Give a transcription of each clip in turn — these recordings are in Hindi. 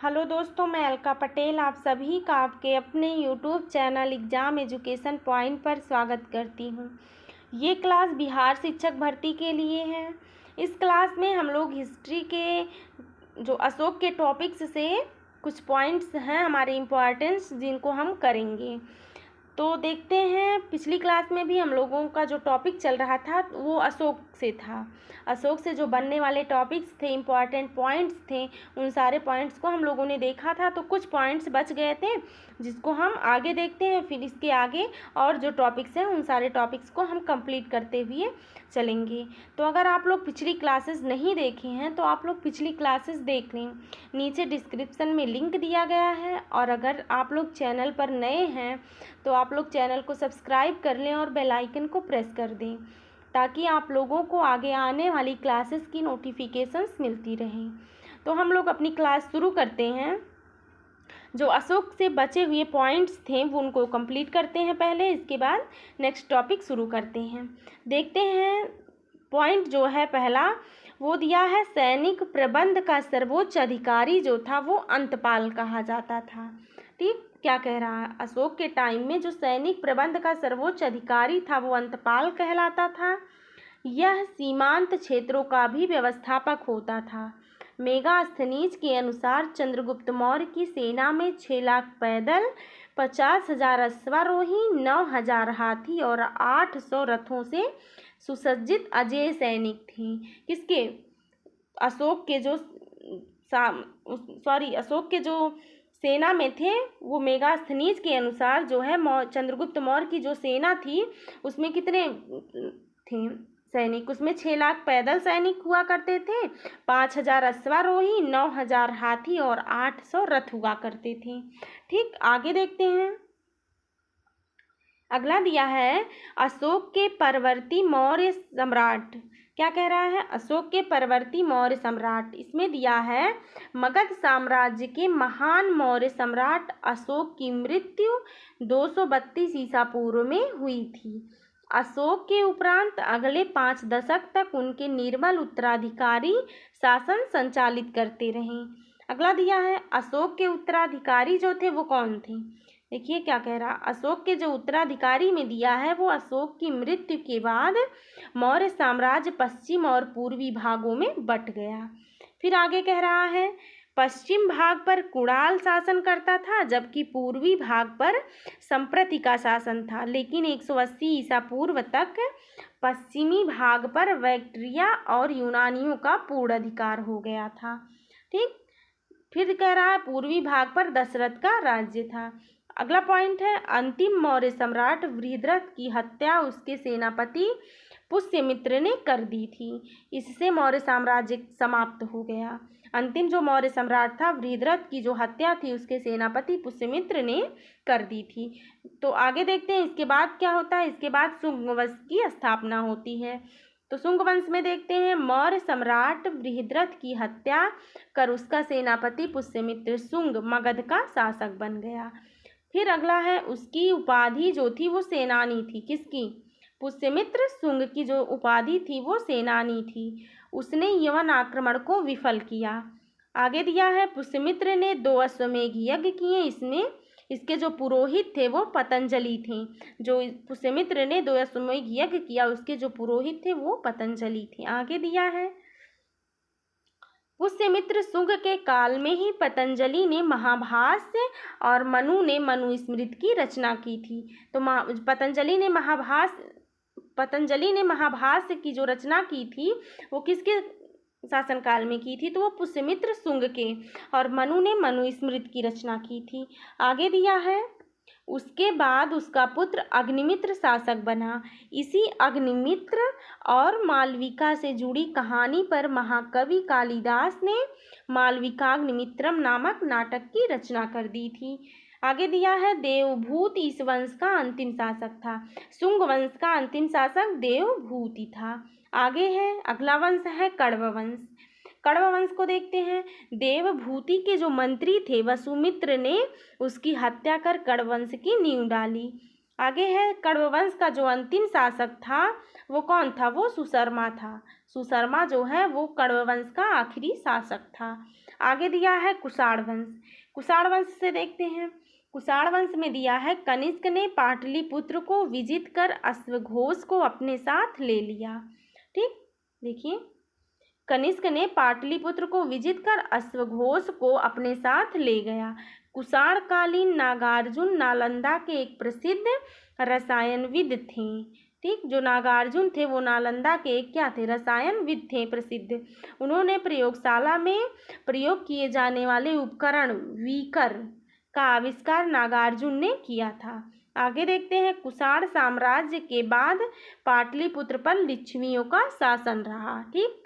हेलो दोस्तों, मैं अलका पटेल आप सभी का आपके अपने YouTube channel exam education point पर स्वागत करती हूँ। ये क्लास बिहार शिक्षक भर्ती के लिए है। इस क्लास में हम लोग हिस्ट्री के जो अशोक के टॉपिक्स से कुछ पॉइंट्स हैं हमारे इम्पोर्टेंस, जिनको हम करेंगे। तो देखते हैं, पिछली क्लास में भी हम लोगों का जो टॉपिक चल रहा था वो अशोक से था। अशोक से जो बनने वाले टॉपिक्स थे, इम्पॉर्टेंट पॉइंट्स थे, उन सारे पॉइंट्स को हम लोगों ने देखा था। तो कुछ पॉइंट्स बच गए थे जिसको हम आगे देखते हैं। फिर इसके आगे और जो टॉपिक्स हैं उन सारे टॉपिक्स को हम कंप्लीट करते हुए चलेंगे। तो अगर आप लोग पिछली क्लासेस नहीं देखे हैं तो आप लोग पिछली क्लासेस देख लें, नीचे डिस्क्रिप्शन में लिंक दिया गया है। और अगर आप लोग चैनल पर नए हैं तो आप लोग चैनल को सब्सक्राइब कर लें और बेल आइकन को प्रेस कर दें, ताकि आप लोगों को आगे आने वाली क्लासेस की नोटिफिकेशंस मिलती रहें। तो हम लोग अपनी क्लास शुरू करते हैं। जो अशोक से बचे हुए पॉइंट्स थे वो उनको कंप्लीट करते हैं पहले, इसके बाद नेक्स्ट टॉपिक शुरू करते हैं। देखते हैं, पॉइंट जो है पहला वो दिया है, सैनिक प्रबंध का सर्वोच्च अधिकारी जो था वो अंतपाल कहा जाता था। ठीक, क्या कह रहा है, अशोक के टाइम में जो सैनिक प्रबंध का सर्वोच्च अधिकारी था वो अंतपाल कहलाता था। यह सीमांत क्षेत्रों का भी व्यवस्थापक होता था। मेगास्थनीज के अनुसार चंद्रगुप्त मौर्य की सेना में 6 लाख पैदल, 50,000 अश्वारोही, 9,000 हाथी और 800 रथों से सुसज्जित अजेय सैनिक थे। किसके? अशोक के जो अशोक के जो सेना में थे वो मेगास्थनीज के अनुसार जो है चंद्रगुप्त मौर्य की जो सेना थी उसमें कितने थे सैनिक? उसमें 6 लाख पैदल सैनिक हुआ करते थे, 5,000 अश्वारोही, 9,000 हाथी और 800 रथ हुआ करते थे। ठीक, आगे देखते हैं। अगला दिया है, अशोक के परवर्ती मौर्य सम्राट। क्या कह रहा है? अशोक के परवर्ती मौर्य सम्राट। इसमें दिया है, मगध साम्राज्य के महान मौर्य सम्राट अशोक की मृत्यु 232 ईसा पूर्व में हुई थी। अशोक के उपरांत अगले 5 दशक तक उनके निर्बल उत्तराधिकारी शासन संचालित करते रहे। अगला दिया है, अशोक के उत्तराधिकारी जो थे वो कौन थे? देखिए क्या कह रहा, अशोक के जो उत्तराधिकारी में दिया है वो अशोक की मृत्यु के बाद मौर्य साम्राज्य पश्चिम और पूर्वी भागों में बंट गया। फिर आगे कह रहा है, पश्चिम भाग पर कुणाल शासन करता था, जबकि पूर्वी भाग पर संप्रति का शासन था। लेकिन 180 ईसा पूर्व तक पश्चिमी भाग पर बैक्ट्रिया और यूनानियों का पूर्ण अधिकार हो गया था। ठीक, फिर कह रहा है पूर्वी भाग पर दशरथ का राज्य था। अगला पॉइंट है, अंतिम मौर्य सम्राट बृहद्रथ की हत्या उसके सेनापति पुष्यमित्र ने कर दी थी। इससे मौर्य साम्राज्य समाप्त हो गया। अंतिम जो मौर्य सम्राट था बृहद्रथ की जो हत्या थी उसके सेनापति पुष्यमित्र ने कर दी थी। तो आगे देखते हैं इसके बाद क्या होता है। इसके बाद शुंग वंश की स्थापना होती है। तो शुंग वंश में देखते हैं, मौर्य सम्राट बृहद्रथ की हत्या कर उसका सेनापति पुष्यमित्र शुंग मगध का शासक बन गया। फिर अगला है, उसकी उपाधि जो थी वो सेनानी थी। किसकी? पुष्यमित्र शुंग की जो उपाधि थी वो सेनानी थी। उसने यवन आक्रमण को विफल किया। आगे दिया है, पुष्यमित्र ने 2 अश्वमेध यज्ञ किए। इसमें इसके जो पुरोहित थे वो पतंजलि थे। जो पुष्यमित्र ने 2 अश्वमेध यज्ञ किया उसके जो पुरोहित थे वो पतंजलि थे। आगे दिया है, पुष्यमित्र शुंग के काल में ही पतंजलि ने महाभाष्य और मनु ने मनुस्मृति की रचना की थी। तो पतंजलि ने महाभाष्य की जो रचना की थी वो किसके शासनकाल में की थी? तो वो पुष्यमित्र शुंग के। और मनु ने मनुस्मृति की रचना की थी। आगे दिया है, उसके बाद उसका पुत्र अग्निमित्र शासक बना। इसी अग्निमित्र और मालविका से जुड़ी कहानी पर महाकवि कालिदास ने मालविकाग्निमित्रम नामक नाटक की रचना कर दी थी। आगे दिया है, देवभूत इस वंश का अंतिम शासक था। शुंग वंश का अंतिम शासक देवभूत ही था। आगे है, अगला वंश है कण्व वंश। कण्व वंश को देखते हैं। देवभूति के जो मंत्री थे वसुमित्र ने उसकी हत्या कर कण्व वंश की नींव डाली। आगे है कण्व का जो अंतिम शासक था वो कौन था, वो सुशर्मा था। सुशर्मा जो है वो कण्व का आखिरी शासक था। आगे दिया है कुषाण वंश। कुषाण वंश से देखते हैं, कुषाण वंश में दिया है कनिष्क ने पाटलिपुत्र को विजित कर अश्वघोष को अपने साथ ले लिया। ठीक, देखिए कनिष्क ने पाटलिपुत्र को विजित कर अश्वघोष को अपने साथ ले गया। कुषाणकालीन नागार्जुन नालंदा के एक प्रसिद्ध रसायनविद थे। ठीक, जो नागार्जुन थे वो नालंदा के क्या थे, रसायनविद थे प्रसिद्ध। उन्होंने प्रयोगशाला में प्रयोग किए जाने वाले उपकरण वीकर का आविष्कार नागार्जुन ने किया था। आगे देखते हैं कुषाण साम्राज्य के बाद पाटलिपुत्र पर लिच्छवियों का शासन रहा। ठीक,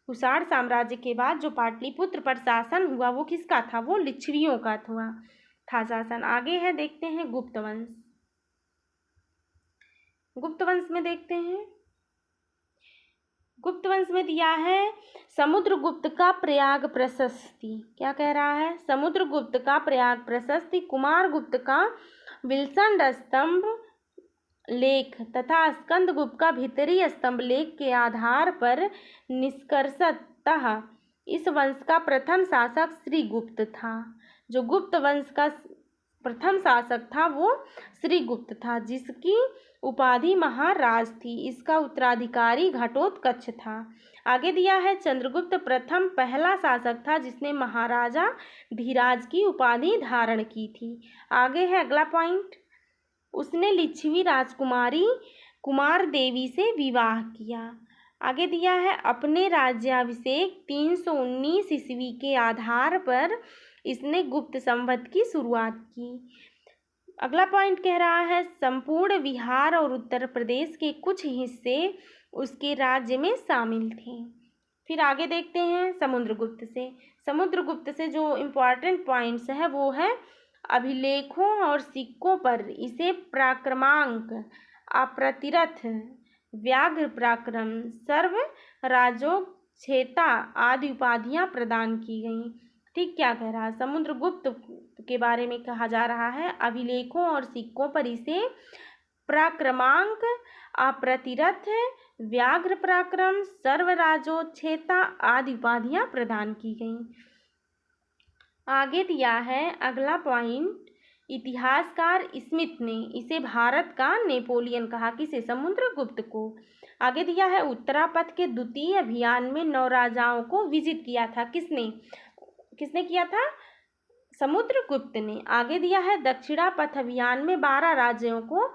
कुषाण साम्राज्य के बाद जो पाटलिपुत्र पर शासन हुआ वो किसका था, वो लिच्छवियों का था शासन। आगे है देखते हैं गुप्त वंश। गुप्त वंश में देखते हैं, गुप्त वंश में दिया है समुद्रगुप्त का प्रयाग प्रशस्ति। क्या कह रहा है, समुद्रगुप्त का प्रयाग प्रशस्ति, कुमारगुप्त का विल्सन स्तंभ लेख तथा स्कंदगुप्त का भीतरी स्तंभ लेख के आधार पर निष्कर्षतः इस वंश का प्रथम शासक श्रीगुप्त था। जो गुप्त वंश का प्रथम शासक था वो श्रीगुप्त था, जिसकी उपाधि महाराज थी। इसका उत्तराधिकारी घटोत्कच था। आगे दिया है चंद्रगुप्त प्रथम पहला शासक था जिसने महाराजा धीराज की उपाधि धारण की थी। आगे है अगला पॉइंट, उसने लिच्छवी राजकुमारी कुमार देवी से विवाह किया। आगे दिया है अपने राज्याभिषेक 319 ईस्वी के आधार पर इसने गुप्त संवत की शुरुआत की। अगला पॉइंट कह रहा है संपूर्ण बिहार और उत्तर प्रदेश के कुछ हिस्से उसके राज्य में शामिल थे। फिर आगे देखते हैं समुद्रगुप्त से। समुद्रगुप्त से जो इम्पोर्टेंट पॉइंट्स है वो है अभिलेखों और सिक्कों पर इसे पराक्रमांक, अप्रतिरथ, व्याघ्र पराक्रम, सर्व राजोक्षेता आदि उपाधियां प्रदान की गईं। ठीक, क्या कह रहा है, समुद्रगुप्त के बारे में कहा जा रहा है अभिलेखों और सिक्कों पर इसे पराक्रमांक, अप्रतिरथ, व्याघ्र पराक्रम, सर्व राजोक्षेता आदि उपाधियां प्रदान की गईं। आगे दिया है अगला पॉइंट, इतिहासकार स्मिथ ने इसे भारत का नेपोलियन कहा। किसे, समुद्रगुप्त को। आगे दिया है उत्तरापथ के द्वितीय अभियान में 9 राजाओं को विजिट किया था। किसने किया था, समुद्रगुप्त ने। आगे दिया है दक्षिणापथ अभियान में 12 राज्यों को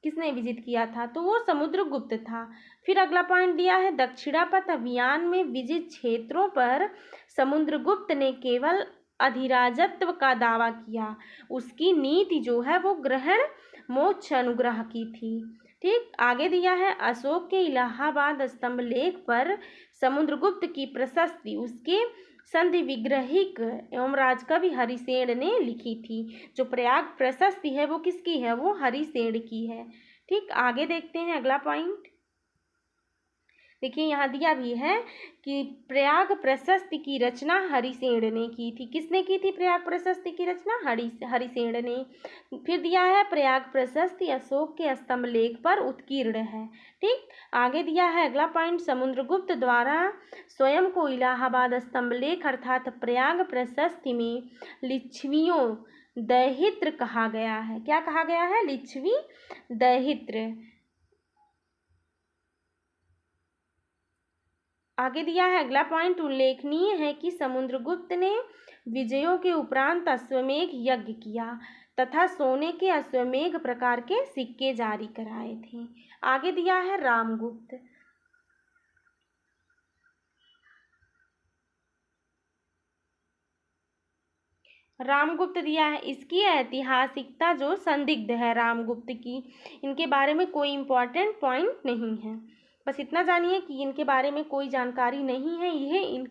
किसने विजिट किया था, तो वो समुद्रगुप्त था। फिर अगला पॉइंट दिया है दक्षिणापथ अभियान में विजित क्षेत्रों पर समुद्रगुप्त ने केवल अधिराजत्व का दावा किया। उसकी नीति जो है वो ग्रहण मोक्ष अनुग्रह की थी। ठीक, आगे दिया है अशोक के इलाहाबाद स्तंभ लेख पर समुद्रगुप्त की प्रशस्ति उसके संधि विग्रहिक एवं राजकवि हरिसेन ने लिखी थी। जो प्रयाग प्रशस्ति है वो किसकी है, वो हरिसेन की है। ठीक, आगे देखते हैं अगला पॉइंट। देखिए यहाँ दिया भी है कि प्रयाग प्रशस्ति की रचना हरिसेन ने की थी। किसने की थी प्रयाग प्रशस्ति की रचना, हरिसेन ने। फिर दिया है प्रयाग प्रशस्ति अशोक के स्तंभ लेख पर उत्कीर्ण है। ठीक, आगे दिया है अगला पॉइंट, समुद्रगुप्त द्वारा स्वयं को इलाहाबाद स्तंभ लेख अर्थात प्रयाग प्रशस्ति में लिच्छवियों दैहित्र कहा गया है। क्या कहा गया है, लिच्छवी दैहित्र। आगे दिया है अगला पॉइंट, उल्लेखनीय है कि समुद्रगुप्त ने विजयों के उपरांत अश्वमेघ यज्ञ किया तथा सोने के अश्वमेघ प्रकार के सिक्के जारी कराए थे। आगे दिया है रामगुप्त। रामगुप्त दिया है, इसकी ऐतिहासिकता जो संदिग्ध है रामगुप्त की, इनके बारे में कोई इम्पोर्टेंट पॉइंट नहीं है। बस इतना जानिए कि इनके बारे में कोई जानकारी नहीं है, यह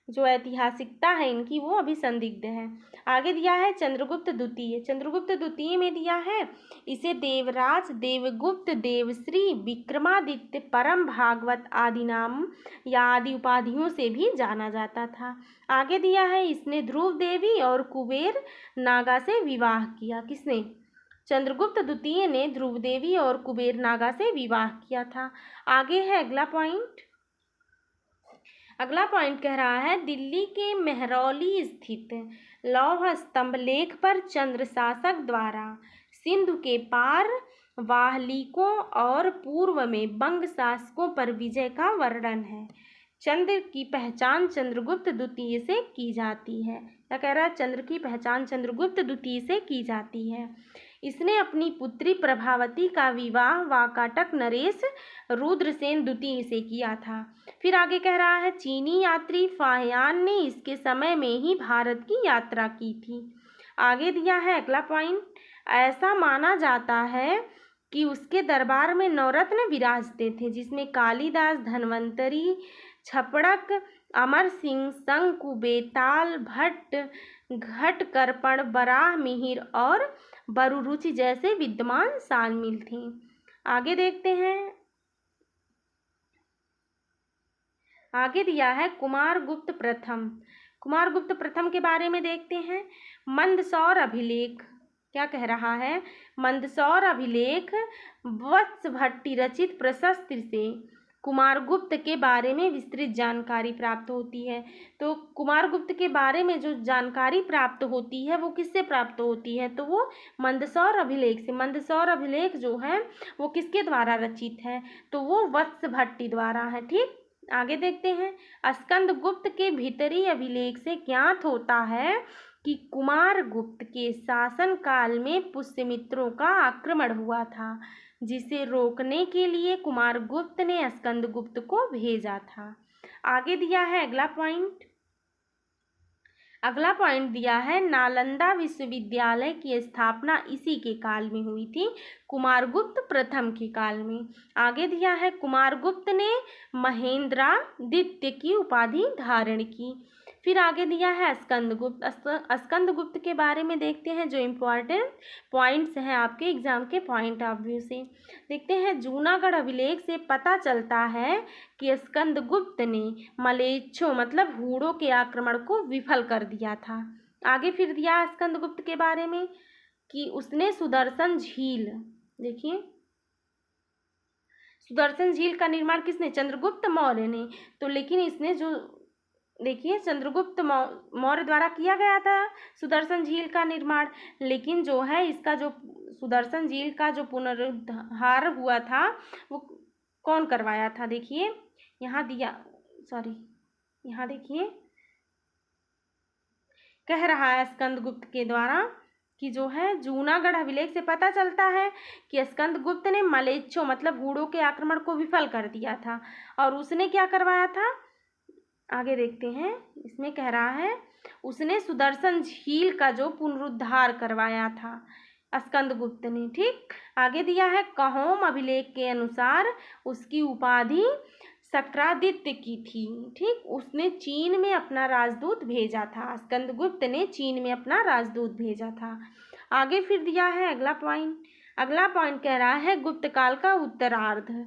जो ऐतिहासिकता है इनकी वो अभी संदिग्ध है। आगे दिया है चंद्रगुप्त द्वितीय। चंद्रगुप्त द्वितीय में दिया है इसे देवराज, देवगुप्त, देवश्री, विक्रमादित्य, परम भागवत आदि नाम या आदि उपाधियों से भी जाना जाता था। आगे दिया है इसने ध्रुव देवी और कुबेर नागा से विवाह किया। किसने, चंद्रगुप्त द्वितीय ने ध्रुव देवी और कुबेर नागा से विवाह किया था। आगे है अगला पॉइंट। अगला पॉइंट कह रहा है दिल्ली के मेहरौली स्थित लौह स्तंभ लेख पर चंद्र शासक द्वारा सिंधु के पार वाहलिकों और पूर्व में बंग शासकों पर विजय का वर्णन है। चंद्र की पहचान चंद्रगुप्त द्वितीय से की जाती है। क्या कह रहा है? चंद्र की पहचान चंद्रगुप्त द्वितीय से की जाती है। इसने अपनी पुत्री प्रभावती का विवाह वाकाटक नरेश रुद्रसेन द्वितीय से किया था। फिर आगे कह रहा है चीनी यात्री फाहियान ने इसके समय में ही भारत की यात्रा की थी। आगे दिया है अगला पॉइंट। ऐसा माना जाता है कि उसके दरबार में नवरत्न विराजते थे, जिसमें कालिदास, धन्वंतरी, छपड़क, अमर सिंह, शंकु, बेताल, भट्ट, घटकर्पण, बराह मिहिर और बरुरुचि जैसे विद्वान शामिल थे। आगे देखते हैं। आगे दिया है कुमारगुप्त प्रथम। कुमारगुप्त प्रथम के बारे में देखते हैं। मंदसौर अभिलेख क्या कह रहा है? मंदसौर अभिलेख वत्स भट्टी रचित प्रशस्ति से कुमारगुप्त के बारे में विस्तृत जानकारी प्राप्त होती है। तो कुमारगुप्त के बारे में जो जानकारी प्राप्त होती है वो किससे प्राप्त होती है? तो वो मंदसौर अभिलेख से। मंदसौर अभिलेख जो है वो किसके द्वारा रचित है? तो वो वत्स भट्टी द्वारा है। ठीक, आगे देखते हैं। स्कंदगुप्त के भीतरी अभिलेख से ज्ञात होता है कि कुमारगुप्त के शासन काल में पुष्यमित्रों का आक्रमण हुआ था, जिसे रोकने के लिए कुमारगुप्त ने स्कंदगुप्त को भेजा था। आगे दिया है अगला पॉइंट। अगला पॉइंट दिया है नालंदा विश्वविद्यालय की स्थापना इसी के काल में हुई थी, कुमारगुप्त प्रथम के काल में। आगे दिया है कुमारगुप्त ने महेंद्रादित्य की उपाधि धारण की। फिर आगे दिया है स्कंदगुप्त। स्कंदगुप्त के बारे में देखते हैं जो इम्पोर्टेंट पॉइंट्स हैं आपके एग्जाम के पॉइंट ऑफ व्यू से। देखते हैं जूनागढ़ अभिलेख से पता चलता है कि स्कंदगुप्त ने मलेच्छों मतलब हूणों के आक्रमण को विफल कर दिया था। आगे फिर दिया स्कंदगुप्त के बारे में कि उसने सुदर्शन झील, देखिए सुदर्शन झील का निर्माण किसने? चंद्रगुप्त मौर्य ने। तो लेकिन इसने जो देखिए चंद्रगुप्त मौर्य द्वारा किया गया था सुदर्शन झील का निर्माण, लेकिन जो है इसका जो सुदर्शन झील का जो पुनरुद्धार हुआ था वो कौन करवाया था? देखिए यहाँ दिया, यहाँ देखिए कह रहा है स्कंदगुप्त के द्वारा कि जो है जूनागढ़ अभिलेख से पता चलता है कि स्कंदगुप्त ने मलेच्छों मतलब हूणों के आक्रमण को विफल कर दिया था। और उसने क्या करवाया था? आगे देखते हैं। इसमें कह रहा है उसने सुदर्शन झील का जो पुनरुद्धार करवाया था स्कंदगुप्त ने। ठीक, आगे दिया है कहोम अभिलेख के अनुसार उसकी उपाधि सक्रादित्य की थी। ठीक, उसने चीन में अपना राजदूत भेजा था। स्कंदगुप्त ने चीन में अपना राजदूत भेजा था। आगे फिर दिया है अगला पॉइंट। अगला पॉइंट कह रहा है गुप्त काल का उत्तरार्ध।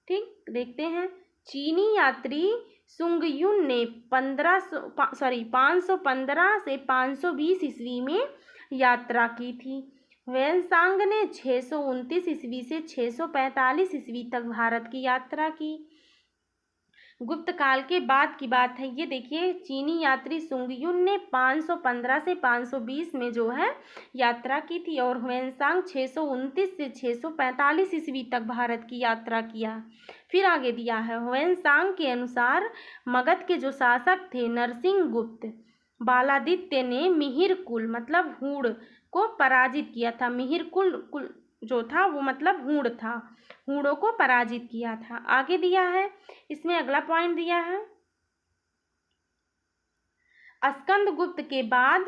ठीक, देखते हैं। चीनी यात्री सुंगयुन ने 515 से 520 ईस्वी में यात्रा की थी। ह्वेनसांग ने 629 ईस्वी से 645 ईस्वी तक भारत की यात्रा की। गुप्त काल के बाद की बात है ये। देखिए चीनी यात्री सुंगयुन ने 515 से 520 में जो है यात्रा की थी और ह्वेनसांग 629 से 645 ईस्वी तक भारत की यात्रा किया। फिर आगे दिया है ह्वेनसांग के अनुसार मगध के जो शासक थे नरसिंह गुप्त बालादित्य ने मिहिर कुल मतलब हूण को पराजित किया था। मिहिर कुल जो था वो मतलब हूण था, हूणों को पराजित किया था। आगे दिया है इसमें अगला पॉइंट दिया है स्कंदगुप्त के बाद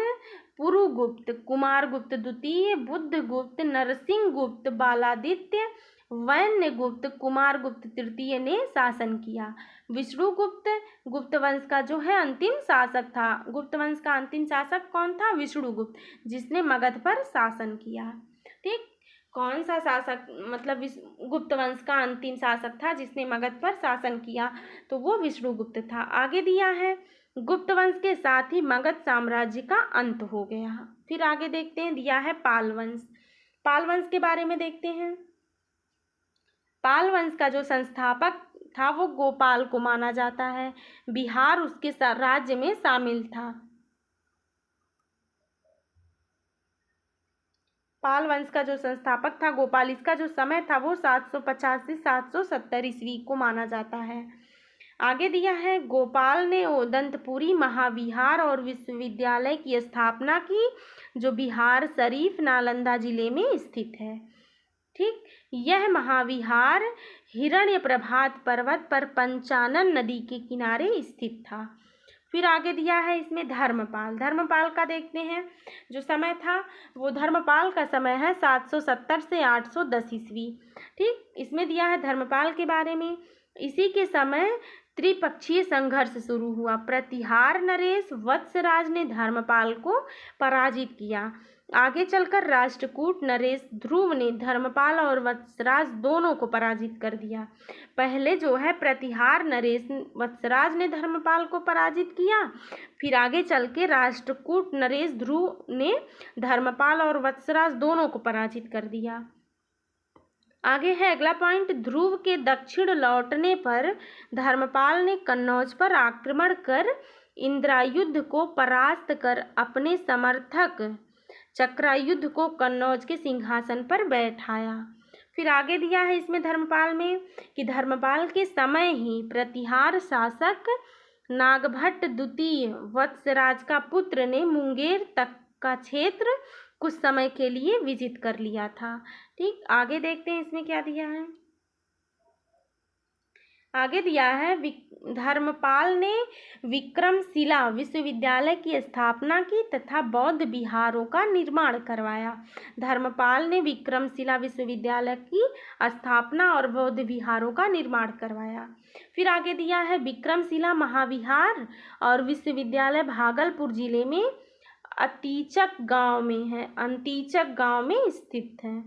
पुरुगुप्त, कुमारगुप्त द्वितीय, बुद्धगुप्त, नरसिंहगुप्त, बालादित्य, वैन्यगुप्त, कुमारगुप्त तृतीय ने शासन किया। विष्णुगुप्त गुप्त वंश का जो है अंतिम शासक था। गुप्त वंश का अंतिम शासक कौन था? विष्णुगुप्त, जिसने मगध पर शासन किया। ठीक, कौन सा शासक मतलब गुप्त वंश का अंतिम शासक था जिसने मगध पर शासन किया? तो वो विष्णुगुप्त था। आगे दिया है गुप्त वंश के साथ ही मगध साम्राज्य का अंत हो गया। फिर आगे देखते हैं दिया है पाल वंश। पाल वंश के बारे में देखते हैं। पाल वंश का जो संस्थापक था वो गोपाल को माना जाता है। बिहार उसके राज्य में शामिल था। पाल वंश का जो संस्थापक था गोपाल, इसका जो समय था वो 750 से 770 ईस्वी को माना जाता है। आगे दिया है, गोपाल ने ओदंतपुरी महाविहार और विश्वविद्यालय की स्थापना की, जो बिहार शरीफ नालंदा जिले में स्थित है। ठीक, यह महाविहार हिरण्यप्रभात पर्वत पर पंचानन नदी के किनारे स्थित था। फिर आगे दिया है इसमें धर्मपाल। धर्मपाल का देखते हैं, जो समय था वो धर्मपाल का समय है 770 से 810 ईस्वी। ठीक, इसमें दिया है धर्मपाल के बारे में, इसी के समय त्रिपक्षीय संघर्ष शुरू हुआ। प्रतिहार नरेश वत्सराज ने धर्मपाल को पराजित किया। आगे चलकर राष्ट्रकूट नरेश ध्रुव ने धर्मपाल और वत्सराज दोनों को पराजित कर दिया। पहले जो है प्रतिहार नरेश वत्सराज ने धर्मपाल को पराजित किया, फिर आगे चल के राष्ट्रकूट नरेश ध्रुव ने धर्मपाल और वत्सराज दोनों को पराजित कर दिया। आगे है अगला पॉइंट, ध्रुव के दक्षिण लौटने पर धर्मपाल ने कन्नौज पर आक्रमण कर इंद्रायुध को परास्त कर अपने समर्थक चक्रायुध को कन्नौज के सिंहासन पर बैठाया। फिर आगे दिया है इसमें धर्मपाल में कि धर्मपाल के समय ही प्रतिहार शासक नागभट्ट द्वितीय वत्सराज का पुत्र ने मुंगेर तक का क्षेत्र कुछ समय के लिए विजित कर लिया था। ठीक, आगे देखते हैं इसमें क्या दिया है। आगे दिया है, धर्मपाल ने विक्रमशिला विश्वविद्यालय की स्थापना की तथा बौद्ध विहारों का निर्माण करवाया। धर्मपाल ने विक्रमशिला विश्वविद्यालय की स्थापना और बौद्ध विहारों का निर्माण करवाया। फिर आगे दिया है, विक्रमशिला महाविहार और विश्वविद्यालय भागलपुर जिले में अंतीचक गांव में है, अंतीचक गांव में स्थित है।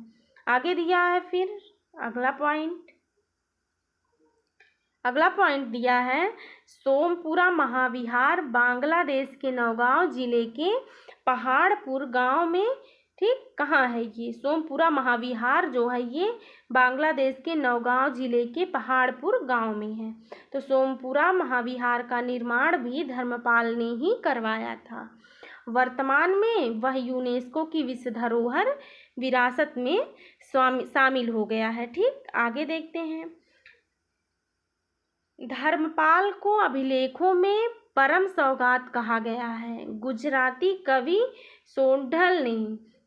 आगे दिया है फिर अगला पॉइंट दिया है, सोमपुरा महाविहार बांग्लादेश के नौगांव जिले के पहाड़पुर गांव में। ठीक, कहाँ है ये सोमपुरा महाविहार जो है ये बांग्लादेश के नौगांव जिले के पहाड़पुर गांव में है। तो सोमपुरा महाविहार का निर्माण भी धर्मपाल ने ही करवाया था। वर्तमान में वह यूनेस्को की विश्व धरोहर विरासत में शामिल हो गया है। ठीक, आगे देखते हैं, धर्मपाल को अभिलेखों में परम सौगात कहा गया है। गुजराती कवि सोंढल ने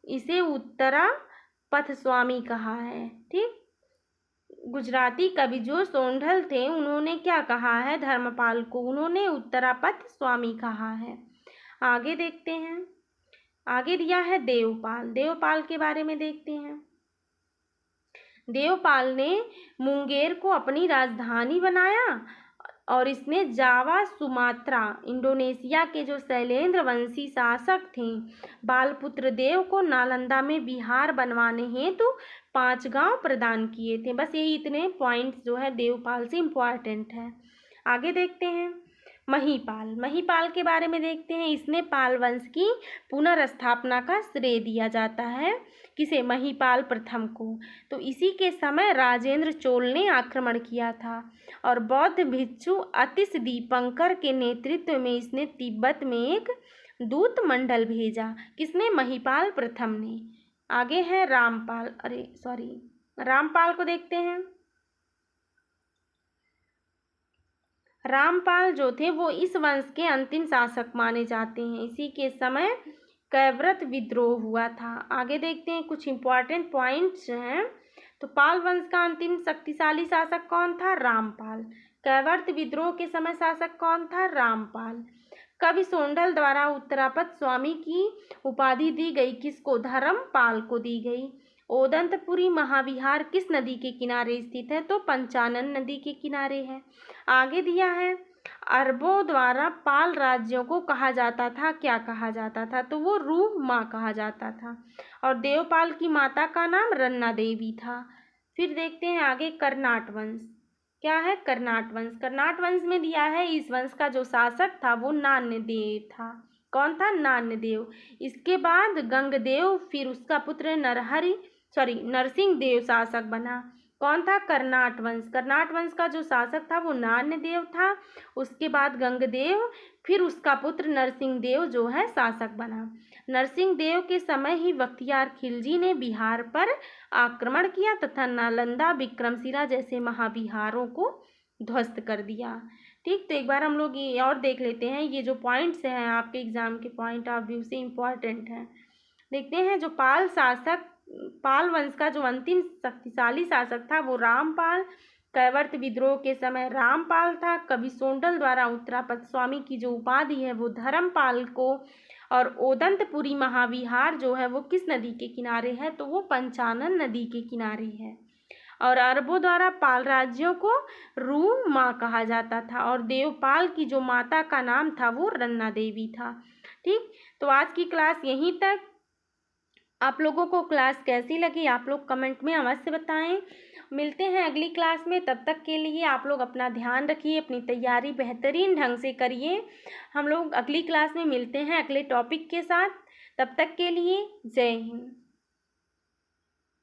इसे उत्तरा पथस्वामी कहा है। ठीक, गुजराती कवि जो सोंढल थे उन्होंने क्या कहा है धर्मपाल को, उन्होंने उत्तरापथ स्वामी कहा है। आगे देखते हैं, आगे दिया है देवपाल। देवपाल के बारे में देखते हैं। देवपाल ने मुंगेर को अपनी राजधानी बनाया और इसने जावा सुमात्रा इंडोनेशिया के जो शैलेंद्र वंशी शासक थे बालपुत्र देव को नालंदा में विहार बनवाने हेतु 5 गांव प्रदान किए थे। बस यही इतने पॉइंट्स जो है देवपाल से इम्पोर्टेंट है। आगे देखते हैं, महीपाल। महीपाल के बारे में देखते हैं, इसने पाल वंश की पुनर्स्थापना का श्रेय दिया जाता है। किसे? महीपाल प्रथम को। तो इसी के समय राजेंद्र चोल ने आक्रमण किया था और बौद्ध भिक्षु अतिश दीपंकर के नेतृत्व में इसने तिब्बत में एक दूत मंडल भेजा। किसने? महीपाल प्रथम ने। आगे है रामपाल, रामपाल को देखते हैं। रामपाल जो थे वो इस वंश के अंतिम शासक माने जाते हैं। इसी के समय कैवर्त विद्रोह हुआ था। आगे देखते हैं कुछ इंपॉर्टेंट पॉइंट्स हैं। तो पाल वंश का अंतिम शक्तिशाली शासक कौन था? रामपाल। कैवर्त विद्रोह के समय शासक कौन था? रामपाल। कवि सोंढल द्वारा उत्तरापथ स्वामी की उपाधि दी गई किसको? धर्मपाल को दी गई। ओदंतपुरी महाविहार किस नदी के किनारे स्थित है? तो पंचानन नदी के किनारे है। आगे दिया है, अरबों द्वारा पाल राज्यों को कहा जाता था, क्या कहा जाता था? तो वो रूह माँ कहा जाता था। और देवपाल की माता का नाम रन्ना देवी था। फिर देखते हैं आगे कर्नाट वंश। क्या है? कर्नाट वंश। कर्नाट वंश में दिया है इस वंश का जो शासक था वो नान्यदेव था। कौन था? नान्यदेव। इसके बाद गंगदेव, फिर उसका पुत्र नरहरि, नरसिंह देव शासक बना। कौन था? कर्नाट वंश। कर्नाट वंश का जो शासक था वो नान्यदेव था। उसके बाद गंगदेव, फिर उसका पुत्र नरसिंह देव जो है शासक बना। नरसिंह देव के समय ही बख्तियार खिलजी ने बिहार पर आक्रमण किया तथा नालंदा, विक्रमशिला जैसे महाविहारों को ध्वस्त कर दिया। ठीक, तो एक बार हम लोग ये और देख लेते हैं, ये जो पॉइंट्स हैं आपके एग्जाम के पॉइंट ऑफ व्यू से इम्पॉर्टेंट हैं। देखते हैं, जो पाल वंश का जो अंतिम शक्तिशाली शासक था वो रामपाल। कैवर्त विद्रोह के समय रामपाल था। कवि सोंडल द्वारा उत्तरापद स्वामी की जो उपाधि है वो धर्मपाल को, और ओदंतपुरी महाविहार जो है वो किस नदी के किनारे है? तो वो पंचानन नदी के किनारे है। और अरबों द्वारा पाल राज्यों को रू माँ कहा जाता था, और देवपाल की जो माता का नाम था वो रन्ना देवी था। ठीक, तो आज की क्लास यहीं तक। आप लोगों को क्लास कैसी लगी आप लोग कमेंट में अवश्य बताएं। मिलते हैं अगली क्लास में, तब तक के लिए आप लोग अपना ध्यान रखिए, अपनी तैयारी बेहतरीन ढंग से करिए। हम लोग अगली क्लास में मिलते हैं अगले टॉपिक के साथ। तब तक के लिए जय हिंद।